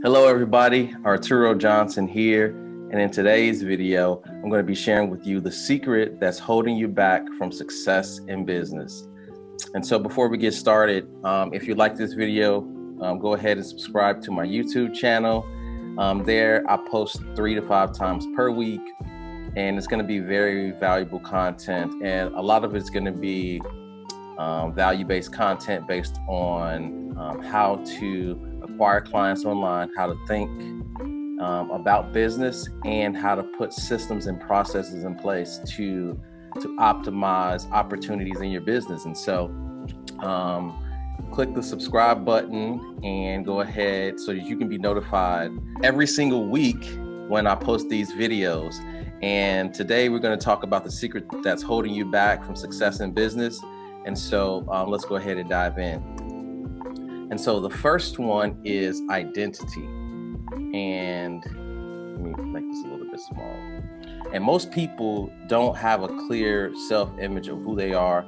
Hello everybody, Arturo Johnson here, and in today's video, I'm going to be sharing with you the secret that's holding you back from success in business. And so before we get started, if you like this video, go ahead and subscribe to my YouTube channel. There I post 3 to 5 times per week, and it's going to be very valuable content, and a lot of it's going to be value-based content based on how to acquire clients online, how to think about business, and how to put systems and processes in place to optimize opportunities in your business. And so click the subscribe button and go ahead so that you can be notified every single week when I post these videos. And today we're going to talk about the secret that's holding you back from success in business. And so let's go ahead and dive in. And so the first one is identity. And let me make this a little bit small. And most people don't have a clear self-image of who they are,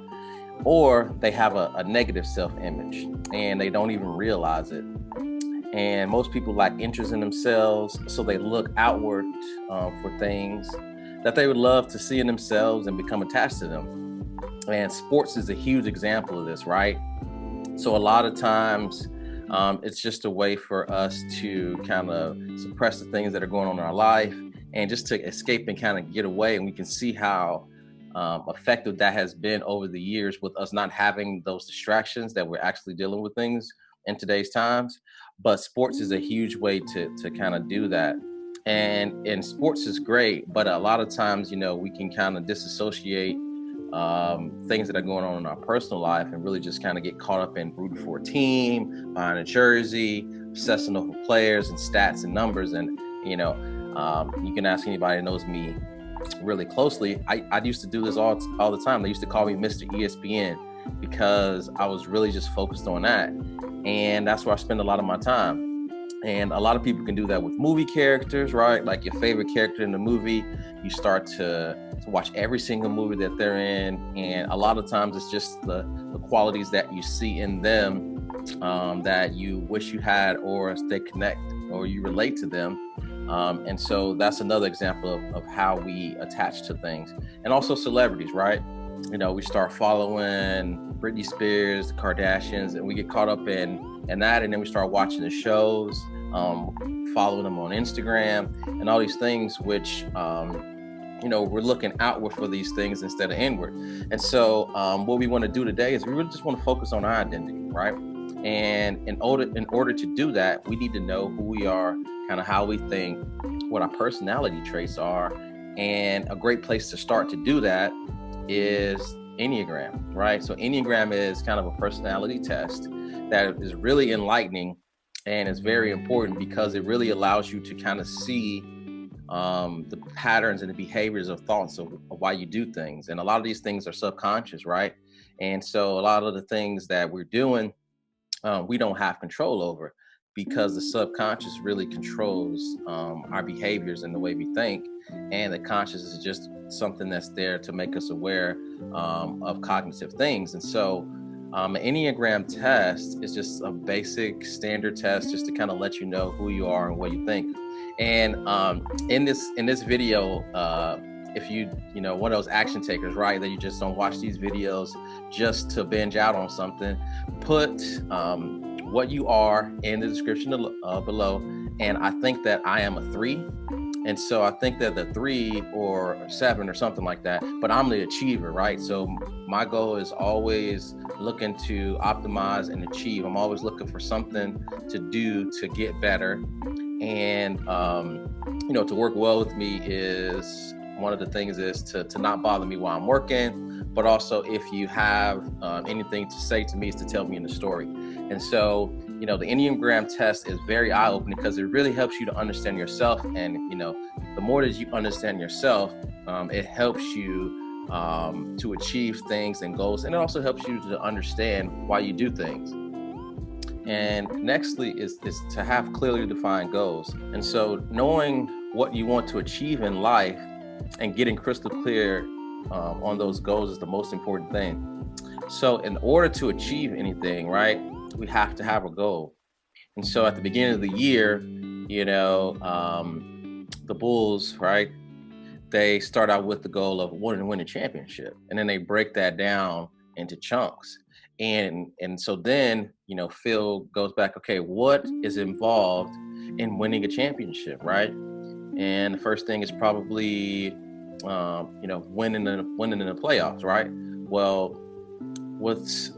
or they have a negative self-image and they don't even realize it. And most people lack interest in themselves, so they look outward for things that they would love to see in themselves and become attached to them. And sports is a huge example of this, right? So a lot of times it's just a way for us to kind of suppress the things that are going on in our life and just to escape and kind of get away. And we can see how effective that has been over the years with us not having those distractions that we're actually dealing with things in today's times. But sports is a huge way to kind of do that. And sports is great, but a lot of times, we can kind of disassociate things that are going on in our personal life and really just kind of get caught up in rooting for a team, buying a jersey, obsessing over players and stats and numbers. And, you can ask anybody that knows me really closely. I used to do this all the time. They used to call me Mr. ESPN because I was really just focused on that. And that's where I spend a lot of my time. And a lot of people can do that with movie characters, right? Like your favorite character in the movie, you start to watch every single movie that they're in. And a lot of times it's just the qualities that you see in them that you wish you had, or they connect or you relate to them. And so that's another example of how we attach to things. And also celebrities, right? We start following Britney Spears, the Kardashians, and we get caught up in that, and then we start watching the shows, following them on Instagram and all these things, which we're looking outward for these things instead of inward. And so what we want to do today is we really just want to focus on our identity, right? And in order to do that, we need to know who we are, kind of how we think, what our personality traits are. And a great place to start to do that is Enneagram, right? So Enneagram is kind of a personality test that is really enlightening, and it's very important because it really allows you to kind of see the patterns and the behaviors of thoughts of why you do things. And a lot of these things are subconscious, right? And so a lot of the things that we're doing, we don't have control over, because the subconscious really controls our behaviors and the way we think. And the conscious is just something that's there to make us aware of cognitive things. And so an Enneagram test is just a basic standard test just to kind of let you know who you are and what you think. And in this video, if you one of those action takers, right, that you just don't watch these videos just to binge out on something, put what you are in the description below. And I think that I am a 3. And so I think that the 3 or 7 or something like that, but I'm the achiever, right? So my goal is always looking to optimize and achieve. I'm always looking for something to do to get better. And, to work well with me is, one of the things is to not bother me while I'm working, but also if you have anything to say to me, is to tell me in the story. And so, the Enneagram test is very eye-opening because it really helps you to understand yourself. And, the more that you understand yourself, it helps you to achieve things and goals. And it also helps you to understand why you do things. And nextly is to have clearly defined goals. And so knowing what you want to achieve in life and getting crystal clear on those goals is the most important thing. So in order to achieve anything, right, we have to have a goal. And so at the beginning of the year, the Bulls, right? They start out with the goal of wanting to win a championship, and then they break that down into chunks. And so then, Phil goes back, okay, what is involved in winning a championship, right? And the first thing is probably, winning in the playoffs, right? Well,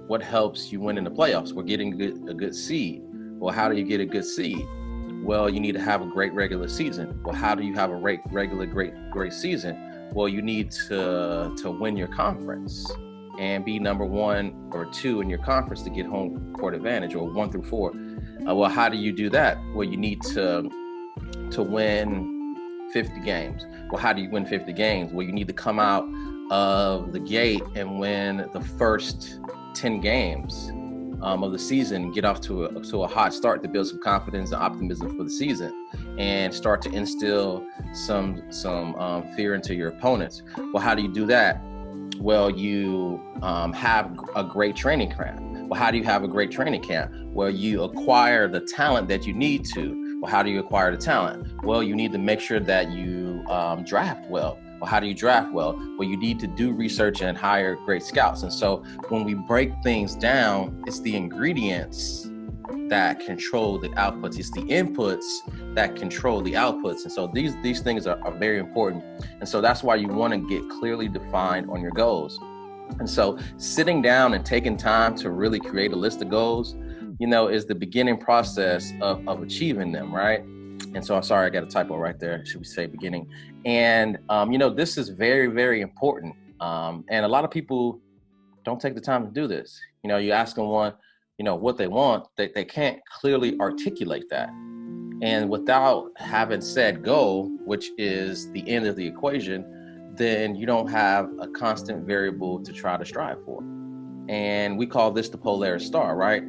what helps you win in the playoffs? We're getting a good seed. Well, how do you get a good seed? Well, you need to have a great regular season. Well, how do you have a great season? Well, you need to win your conference and be number 1 or 2 in your conference to get home court advantage, or 1 through 4. Well, how do you do that? Well, you need to win 50 games. Well, how do you win 50 games? Well, you need to come out of the gate and win the first 10 games of the season, get off to a hot start to build some confidence and optimism for the season, and start to instill some fear into your opponents. Well, how do you do that? Well, you have a great training camp. Well, how do you have a great training camp? Well, you acquire the talent that you need to. Well, how do you acquire the talent? Well, you need to make sure that you draft well. Well, how do you draft well? Well, you need to do research and hire great scouts. And so when we break things down, it's the ingredients that control the outputs. It's the inputs that control the outputs. And so these things are very important. And so that's why you want to get clearly defined on your goals. And so sitting down and taking time to really create a list of goals, is the beginning process of achieving them, right? And so I'm sorry, I got a typo right there. Should we say beginning? And, this is very, very important. And a lot of people don't take the time to do this. You ask them what they want, they can't clearly articulate that. And without having said goal, which is the end of the equation, then you don't have a constant variable to try to strive for. And we call this the Polaris star, right?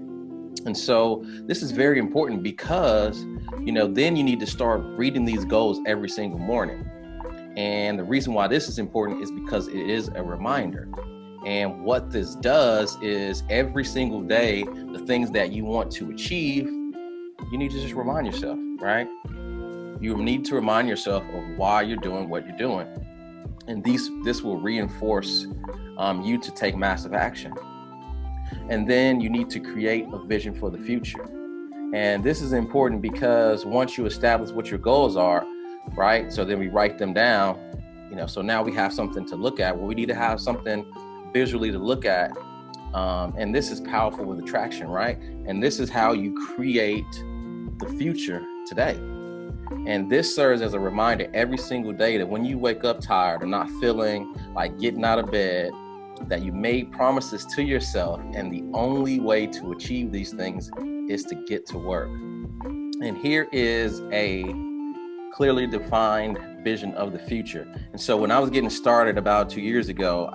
And so this is very important because, then you need to start reading these goals every single morning. And the reason why this is important is because it is a reminder. And what this does is every single day, the things that you want to achieve, you need to just remind yourself, right? You need to remind yourself of why you're doing what you're doing. And this will reinforce you to take massive action. And then you need to create a vision for the future. And this is important because once you establish what your goals are, right? So then we write them down, so now we have something to look at. Well, we need to have something visually to look at. And this is powerful with attraction, right? And this is how you create the future today. And this serves as a reminder every single day that when you wake up tired or not feeling like getting out of bed, that you made promises to yourself, and the only way to achieve these things is to get to work. And here is a clearly defined vision of the future. And so when I was getting started about 2 years ago,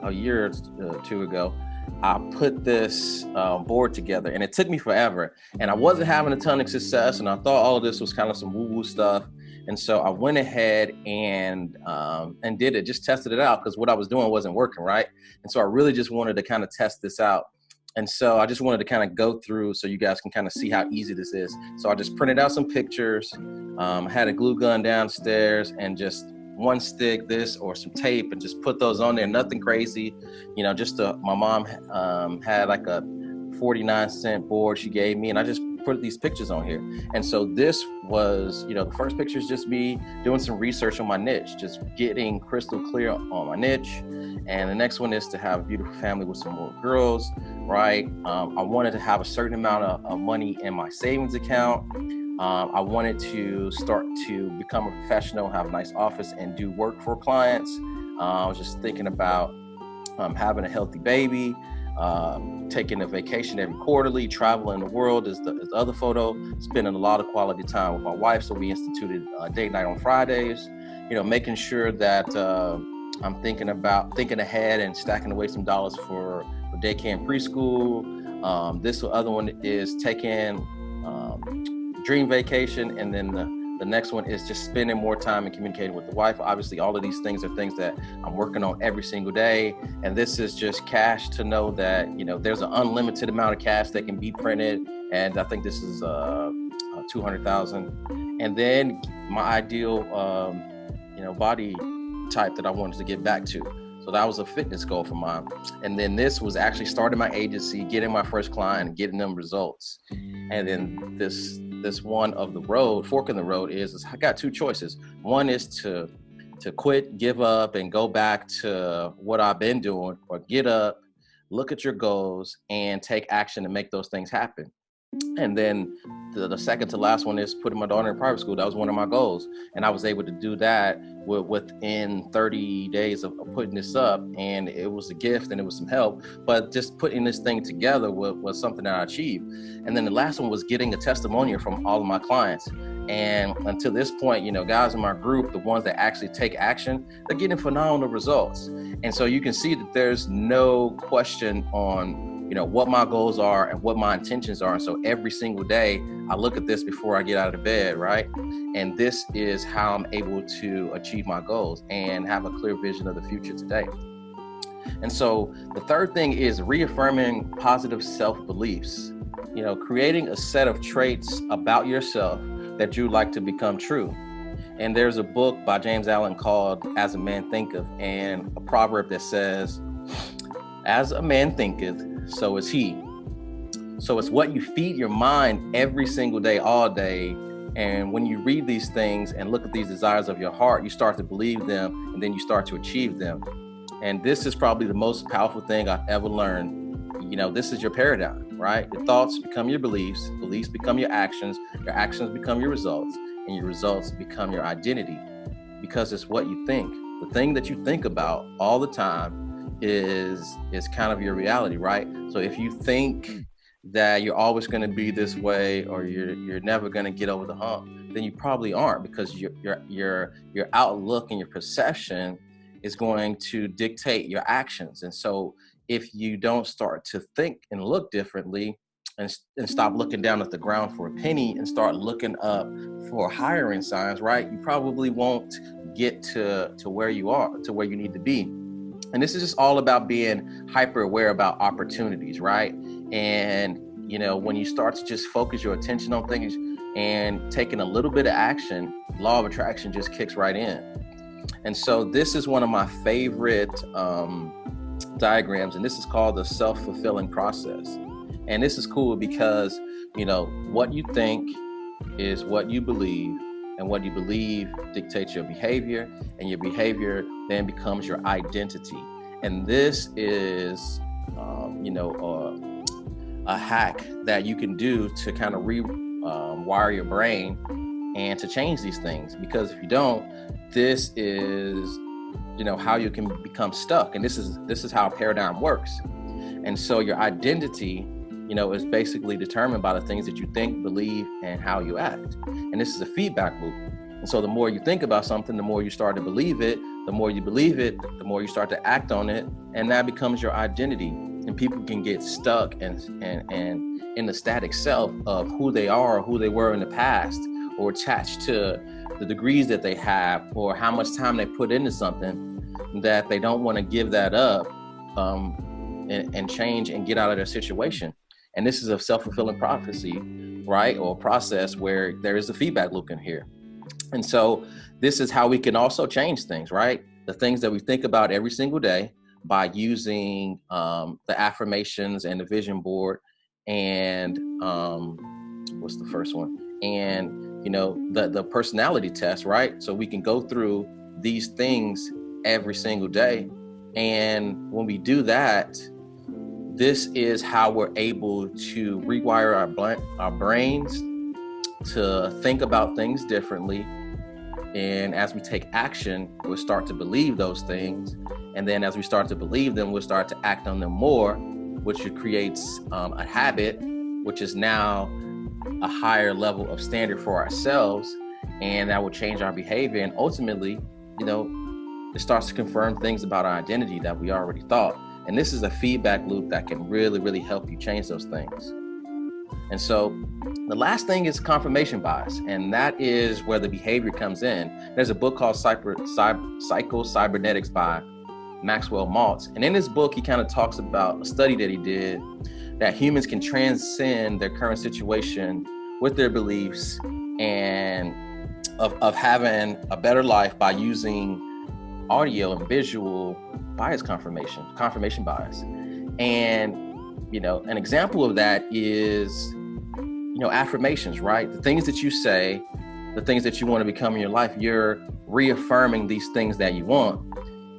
a year or two ago, I put this board together, and it took me forever. And I wasn't having a ton of success, and I thought all of this was kind of some woo-woo stuff. And so I went ahead and did it, just tested it out, because what I was doing wasn't working, right? And so I really just wanted to kind of test this out. And so I just wanted to kind of go through so you guys can kind of see how easy this is. So I just printed out some pictures, had a glue gun downstairs, and just one stick, this, or some tape, and just put those on there. Nothing crazy, my mom had like a 49-cent board she gave me, and I just put these pictures on here. And so this was, the first picture is just me doing some research on my niche, just getting crystal clear on my niche. And the next one is to have a beautiful family with some more girls, right? I wanted to have a certain amount of money in my savings account. I wanted to start to become a professional, have a nice office, and do work for clients. I was just thinking about having a healthy baby, taking a vacation every quarterly, traveling the world is the other photo, spending a lot of quality time with my wife. So we instituted date night on Fridays, making sure that I'm thinking ahead and stacking away some dollars for daycare and preschool. This other one is taking dream vacation, and then the next one is just spending more time and communicating with the wife. Obviously, all of these things are things that I'm working on every single day. And this is just cash to know that, there's an unlimited amount of cash that can be printed. And I think this is 200,000. And then my ideal, body type that I wanted to get back to. So that was a fitness goal for mine. And then this was actually starting my agency, getting my first client and getting them results. And then this one of the road, fork in the road is I got two choices. One is to quit, give up, and go back to what I've been doing, or get up, look at your goals, and take action to make those things happen. And then the second to last one is putting my daughter in private school. That was one of my goals. And I was able to do that within 30 days of putting this up. And it was a gift and it was some help. But just putting this thing together was something that I achieved. And then the last one was getting a testimonial from all of my clients. And until this point, guys in my group, the ones that actually take action, they're getting phenomenal results. And so you can see that there's no question on what my goals are and what my intentions are. And so every single day I look at this before I get out of bed, right? And this is how I'm able to achieve my goals and have a clear vision of the future today. And so the third thing is reaffirming positive self-beliefs, creating a set of traits about yourself that you'd like to become true. And there's a book by James Allen called As a Man Thinketh, and a proverb that says, as a man thinketh, so is he. So it's what you feed your mind every single day, all day. And when you read these things and look at these desires of your heart, you start to believe them, and then you start to achieve them. And this is probably the most powerful thing I've ever learned. This is your paradigm, right? Your thoughts become your beliefs become your actions become your results, and your results become your identity, because it's what you think. The thing that you think about all the time is kind of your reality, right? So if you think that you're always going to be this way, or you're never going to get over the hump, then you probably aren't, because your outlook and your perception is going to dictate your actions. And so if you don't start to think and look differently, and stop looking down at the ground for a penny and start looking up for hiring signs, right, you probably won't get to where you are, to where you need to be. And this is just all about being hyper aware about opportunities, right? And, when you start to just focus your attention on things and taking a little bit of action, law of attraction just kicks right in. And so this is one of my favorite diagrams, and this is called the self-fulfilling process. And this is cool because, what you think is what you believe, and what you believe dictates your behavior, and your behavior then becomes your identity. And this is, a hack that you can do to kind of rewire your brain and to change these things. Because if you don't, this is, how you can become stuck. And this is how a paradigm works. And so your identity, is basically determined by the things that you think, believe, and how you act. And this is a feedback loop. And so the more you think about something, the more you start to believe it. The more you believe it, the more you start to act on it. And that becomes your identity. And people can get stuck and in the static self of who they are, or who they were in the past, or attached to the degrees that they have, or how much time they put into something, that they don't want to give that up and change and get out of their situation. And this is a self-fulfilling prophecy, right? Or process where there is a feedback loop in here. And so this is how we can also change things, right? The things that we think about every single day by using the affirmations and the vision board, and what's the first one? And, the personality test, right? So we can go through these things every single day. And when we do that, this is how we're able to rewire our brains to think about things differently. And as we take action, we'll start to believe those things. And then as we start to believe them, we'll start to act on them more, which creates a habit, which is now a higher level of standard for ourselves. And that will change our behavior. And ultimately, it starts to confirm things about our identity that we already thought. And this is a feedback loop that can really, really help you change those things. And so the last thing is confirmation bias, and that is where the behavior comes in. There's a book called Psycho-Cybernetics by Maxwell Maltz. And in this book, he kind of talks about a study that he did, that humans can transcend their current situation with their beliefs and of having a better life by using audio and visual bias confirmation bias. And, an example of that is, affirmations, right? The things that you say, the things that you want to become in your life, you're reaffirming these things that you want.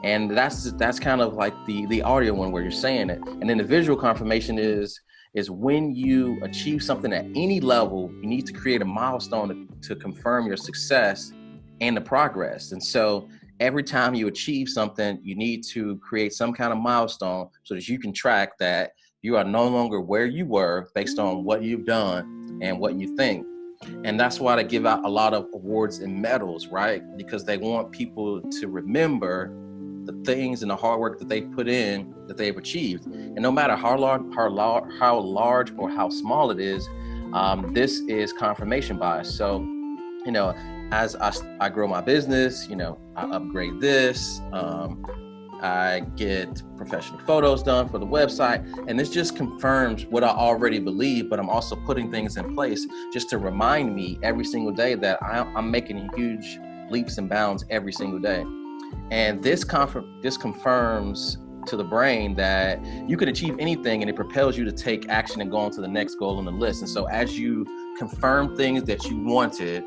And that's kind of like the audio one where you're saying it. And then the visual confirmation is when you achieve something at any level, you need to create a milestone to confirm your success and the progress. And so every time you achieve something, you need to create some kind of milestone so that you can track that you are no longer where you were based on what you've done and what you think. And that's why they give out a lot of awards and medals, right? Because they want people to remember the things and the hard work that they put in, that they've achieved. And no matter how large or how small it is, this is confirmation bias. So, as I grow my business, I upgrade this, I get professional photos done for the website, and this just confirms what I already believe, but I'm also putting things in place just to remind me every single day that I'm making huge leaps and bounds every single day. And this confirms to the brain that you can achieve anything, and it propels you to take action and go on to the next goal on the list. And so as you confirm things that you wanted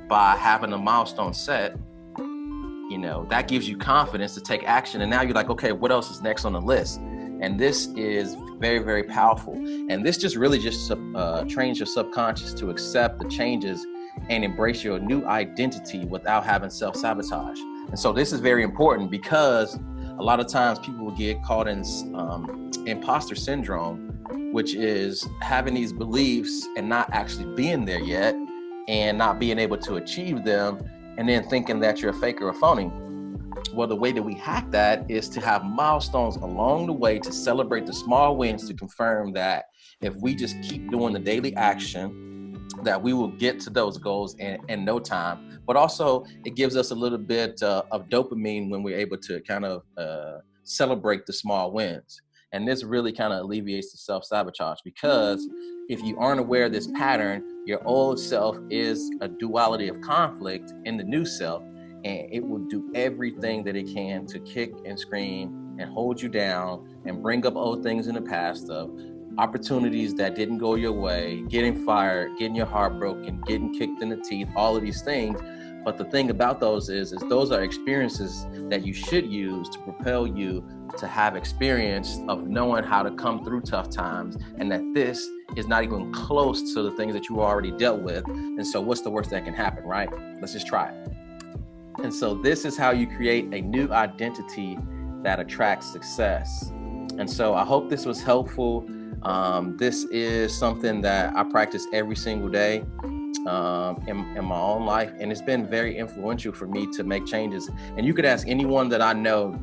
by having a milestone set, that gives you confidence to take action. And now you're like, okay, what else is next on the list? And this is very, very powerful. And this just really trains your subconscious to accept the changes and embrace your new identity without having self-sabotage. And so this is very important because a lot of times people will get caught in imposter syndrome, which is having these beliefs and not actually being there yet and not being able to achieve them, and then thinking that you're a fake or a phony. Well, the way that we hack that is to have milestones along the way to celebrate the small wins, to confirm that if we just keep doing the daily action, that we will get to those goals in no time. But also it gives us a little bit of dopamine when we're able to kind of celebrate the small wins. And this really kind of alleviates the self-sabotage, because if you aren't aware of this pattern, your old self is a duality of conflict in the new self, and it will do everything that it can to kick and scream and hold you down and bring up old things in the past of opportunities that didn't go your way, getting fired, getting your heart broken, getting kicked in the teeth, all of these things. But the thing about those is those are experiences that you should use to propel you to have experience of knowing how to come through tough times, and that this is not even close to the things that you already dealt with. And so what's the worst that can happen, right? Let's just try it. And so this is how you create a new identity that attracts success. And so I hope this was helpful. This is something that I practice every single day in my own life, and it's been very influential for me to make changes. And you could ask anyone that I know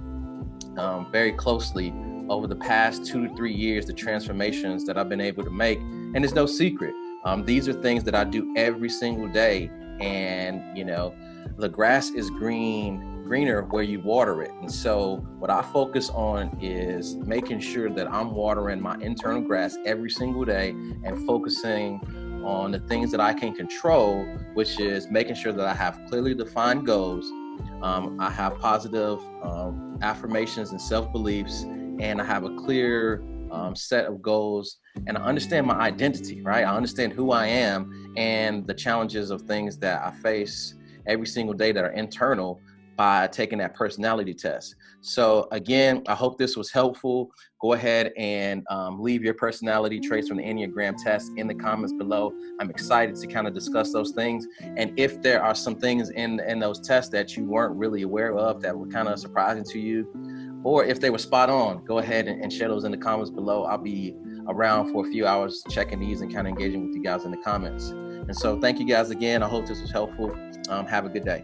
very closely over the past 2 to 3 years, the transformations that I've been able to make. And it's no secret. These are things that I do every single day. And, the grass is greener where you water it. And so what I focus on is making sure that I'm watering my internal grass every single day and focusing on the things that I can control, which is making sure that I have clearly defined goals. I have positive affirmations and self-beliefs, and I have a clear set of goals, and I understand my identity, right? I understand who I am and the challenges of things that I face every single day that are internal by taking that personality test. So again, I hope this was helpful. Go ahead and leave your personality traits from the Enneagram test in the comments below. I'm excited to kind of discuss those things. And if there are some things in those tests that you weren't really aware of that were kind of surprising to you, or if they were spot on, go ahead and share those in the comments below. I'll be around for a few hours checking these and kind of engaging with you guys in the comments. And so thank you guys again. I hope this was helpful. Have a good day.